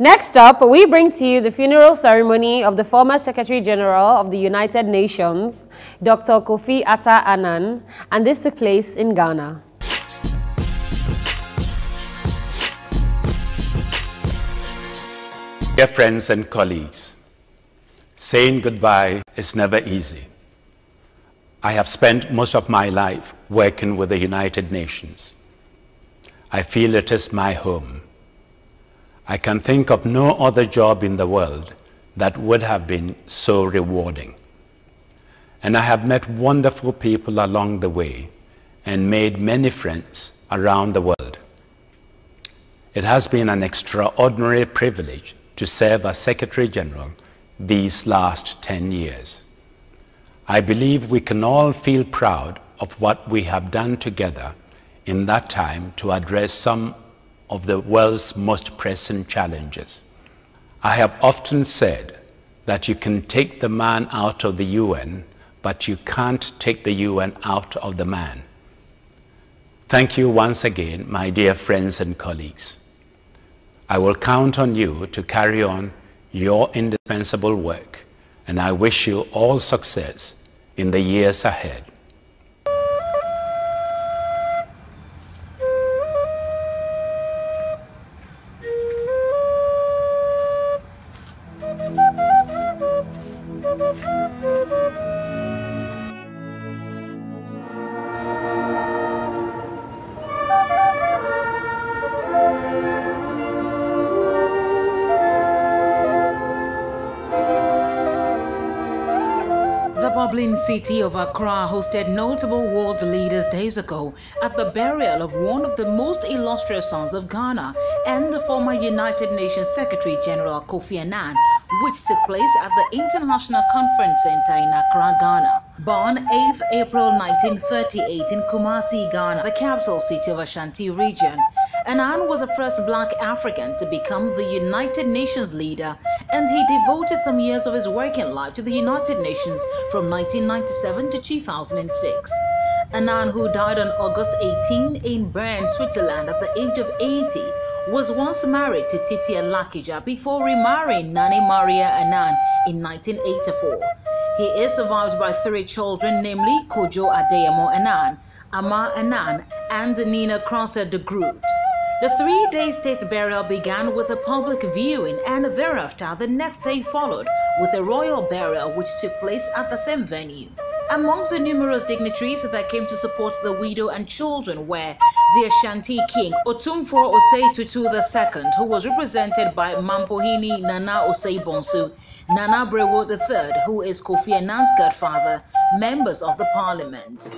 Next up, we bring to you the funeral ceremony of the former Secretary General of the United Nations, Dr. Kofi Annan, and this took place in Ghana. Dear friends and colleagues, saying goodbye is never easy. I have spent most of my life working with the United Nations. I feel it is my home. I can think of no other job in the world that would have been so rewarding. And I have met wonderful people along the way and made many friends around the world. It has been an extraordinary privilege to serve as Secretary General these last 10 years. I believe we can all feel proud of what we have done together in that time to address some of the world's most pressing challenges. I have often said that you can take the man out of the UN, but you can't take the UN out of the man. Thank you once again, my dear friends and colleagues. I will count on you to carry on your indispensable work, and I wish you all success in the years ahead. The bubbling city of Accra hosted notable world leaders days ago at the burial of one of the most illustrious sons of Ghana and the former United Nations Secretary General Kofi Annan, which took place at the International Conference Center in Accra, Ghana. Born 8th April 1938 in Kumasi, Ghana, the capital city of Ashanti region, Annan was the first black African to become the United Nations leader, and he devoted some years of his working life to the United Nations from 1997 to 2006. Annan, who died on August 18 in Bern, Switzerland at the age of 80, was once married to Titi Alakija before remarrying Nani Maria Annan in 1984. He is survived by 3 children, namely Kojo Adeyemo Annan, Ama Annan, and Nina Crosser de Groot. The 3-day state burial began with a public viewing, and thereafter the next day followed with a royal burial which took place at the same venue. Amongst the numerous dignitaries that came to support the widow and children were the Ashanti King Otumfuo Osei Tutu II, who was represented by Mampohini Nana Osei Bonsu, Nana Brewo III, who is Kofi Annan's godfather, members of the parliament.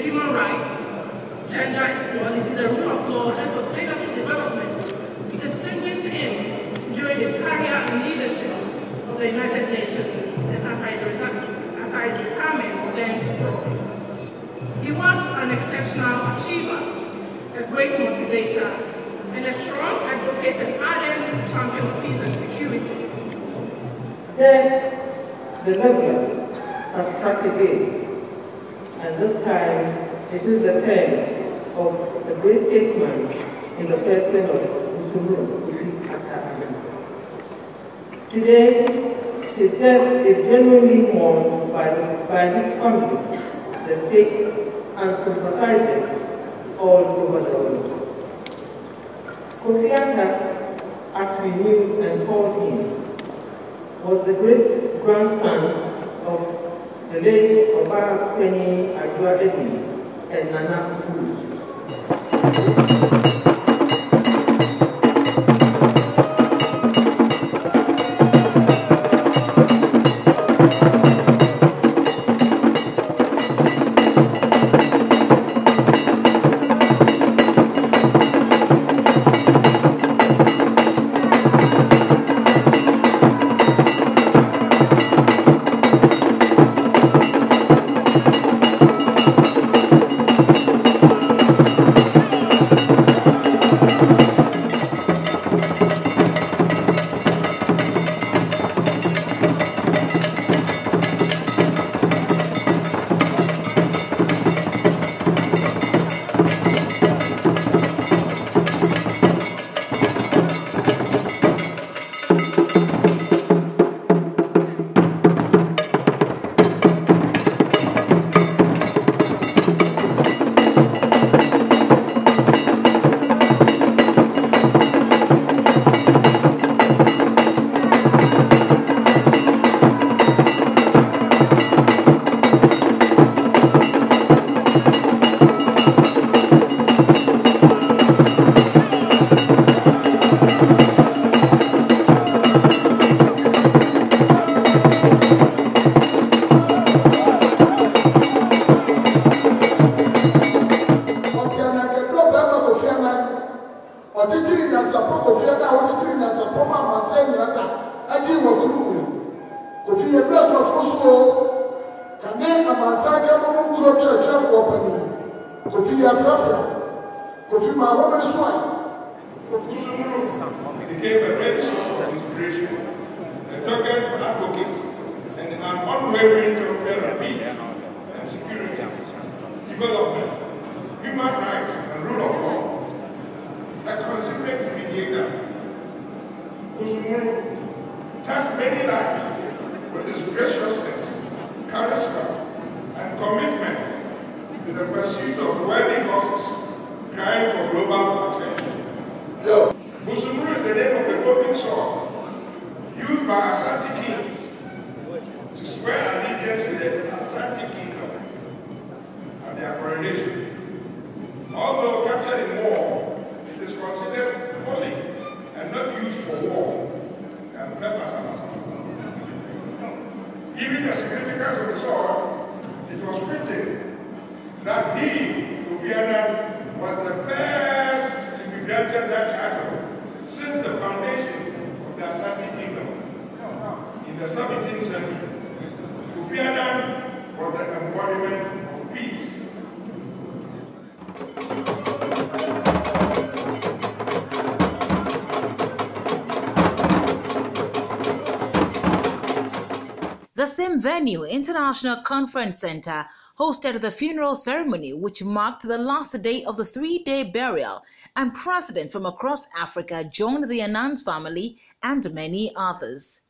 human rights, gender equality, the rule of law, and sustainable development. He distinguished him during his career in leadership of the United Nations and after his retirement thenceforth. He was an exceptional achiever, a great motivator, and a strong advocate and ardent champion of peace and security. Yes, the leveler has struck again, and this time it is the turn of the great statesman in the person of Kofi Annan. Today, his death is genuinely mourned by his family, the state, and sympathizers all over the world. Kofi Annan, as we knew and called him, was the great-grandson of the late Oba Penny Adwa Ebi and Nana Kuruj. Became a ready source of inspiration, a dogged advocate, and an unwavering champion of peace and security, development, human rights, and rule of law. A consummate mediator, Usumuru touched many lives with his graciousness, charisma, and commitment to the pursuit of worthy causes, crying for global attention. Busumuru is the name of the golden sword used by Asante kings to swear allegiance to the Asante kingdom at their coronation. Although captured in war, it is considered holy and not used for war. Given the significance of the sword, it was fitting that he, Kofi Annan, was the first to be granted that title since the foundation of the Asante Kingdom in the 17th century. Kofi Annan was the embodiment of peace. The same venue, International Conference Center, hosted the funeral ceremony which marked the last day of the 3-day burial, and presidents from across Africa joined the Annan's family and many others.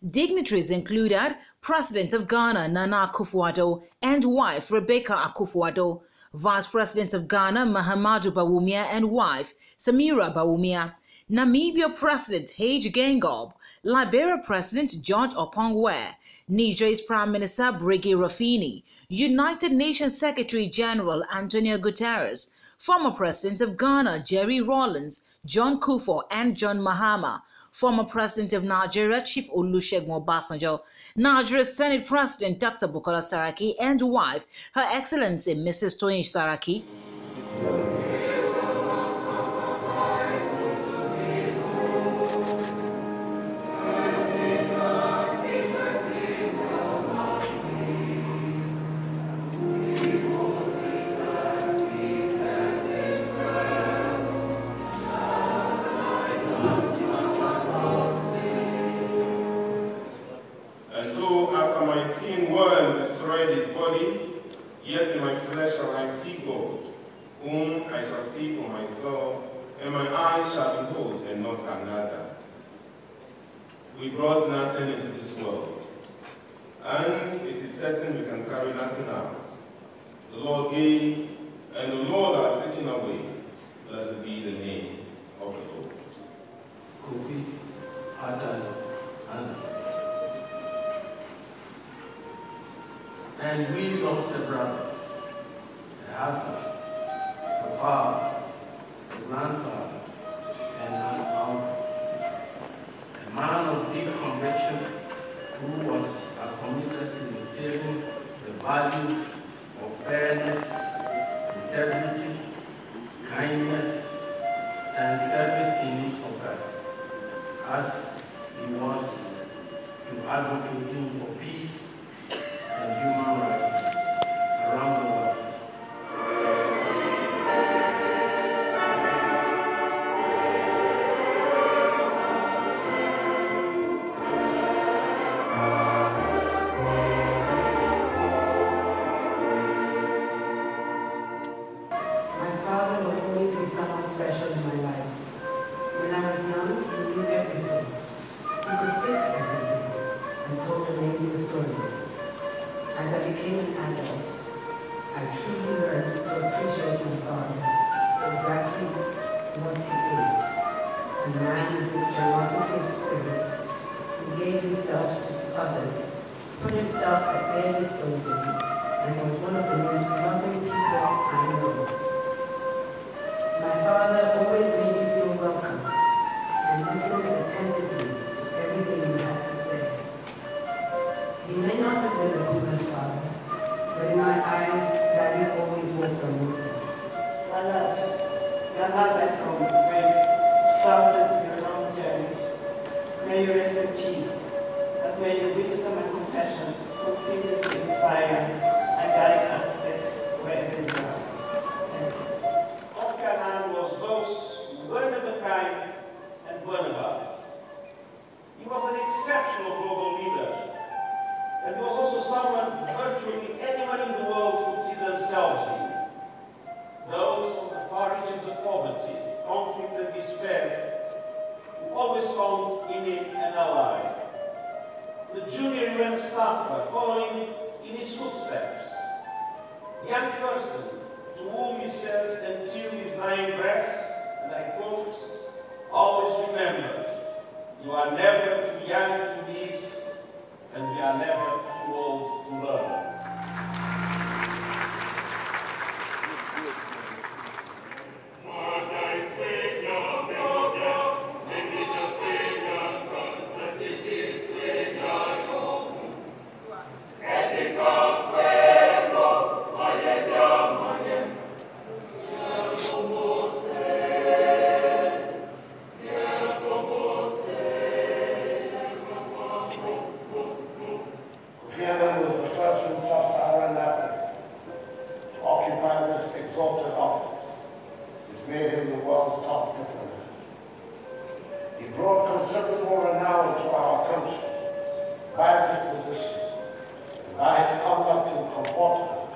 Dignitaries included President of Ghana Nana Akufo-Addo and wife Rebecca Akufo-Addo, Vice President of Ghana Mahamadou Bawumia and wife Samira Bawumia, Namibia President Hage Geingob, Liberia President George Oppong-Weah, Niger's Prime Minister Briggy Rafini, United Nations Secretary General Antonio Guterres, former President of Ghana Jerry Rawlings, John Kufuor and John Mahama, former President of Nigeria, Chief Olusegun Obasanjo, Nigeria's Senate President, Dr. Bukola Saraki, and wife, Her Excellency Mrs. Toyin Saraki. Yet in my flesh shall I see God, whom I shall see for myself, and my eyes shall behold, and not another. We brought nothing into this world, and it is certain we can carry nothing out. The Lord gave, and the Lord has taken away. Blessed be the name of the Lord. Kofi Annan. And we lost a brother, a husband, a father, a grandfather, and an uncle. A man of deep conviction who was as committed to instilling the values of fairness, integrity, kindness, and service in each of us, as he was to advocating for peace and human rights around the world. My father will always be someone special in my life. When I was young, he knew everything. He could fix everything and told amazing stories. As I became an adult, I truly learned to appreciate my father for exactly what he is. A man with the generosity of spirit who gave himself to others, put himself at their disposal, and was one of the most loving people I know. My father always made me feel welcome and listened attentively to everything he had to say. He may not have been a Buddha's father, but in my eyes, Daddy always walked on water. Your life from grace started your long journey. May you rest in peace, and may your wisdom and compassion continue to inspire us and guide our steps wherever we go. Thank you. Kofi Annan was both one of a kind and one of us. He was an exceptional global leader, and he was also someone virtually anyone in the world could see themselves in. Those from the far reaches of poverty, conflict and despair, who always found in him an ally. The junior UN staffer following in his footsteps. The young person to whom he said until his dying breath, and I quote, always remember, you are never too young to lead, and we are never too old to learn. Kofi Annan was the first from sub-Saharan Africa to occupy this exalted office, which made him the world's top diplomat. He brought considerable renown to our country by his position and by his conduct and comportment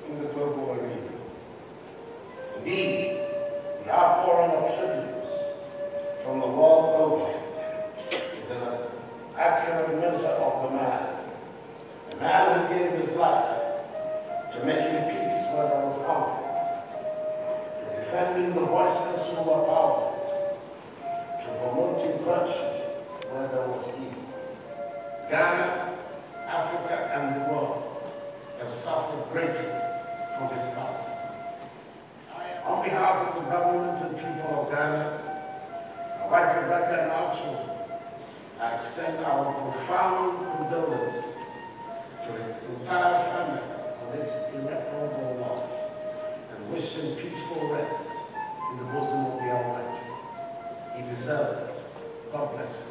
in the global arena. Indeed, the outpouring of tributes from the world over is an accurate measure of the man. A man who gave his life to making peace where there was conflict, to defending the voiceless who were powerless, to promoting virtue where there was evil. Ghana, Africa, and the world have suffered greatly from his passing. On behalf of the government and people of Ghana, my wife Rebecca and our children, I extend our profound condolences to his entire family on its irreparable loss and wish him peaceful rest in the bosom of the Almighty. He deserves it. God bless him.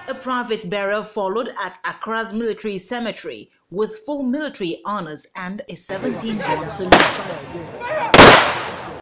A private burial followed at Accra's military cemetery with full military honors and a 17-gun salute.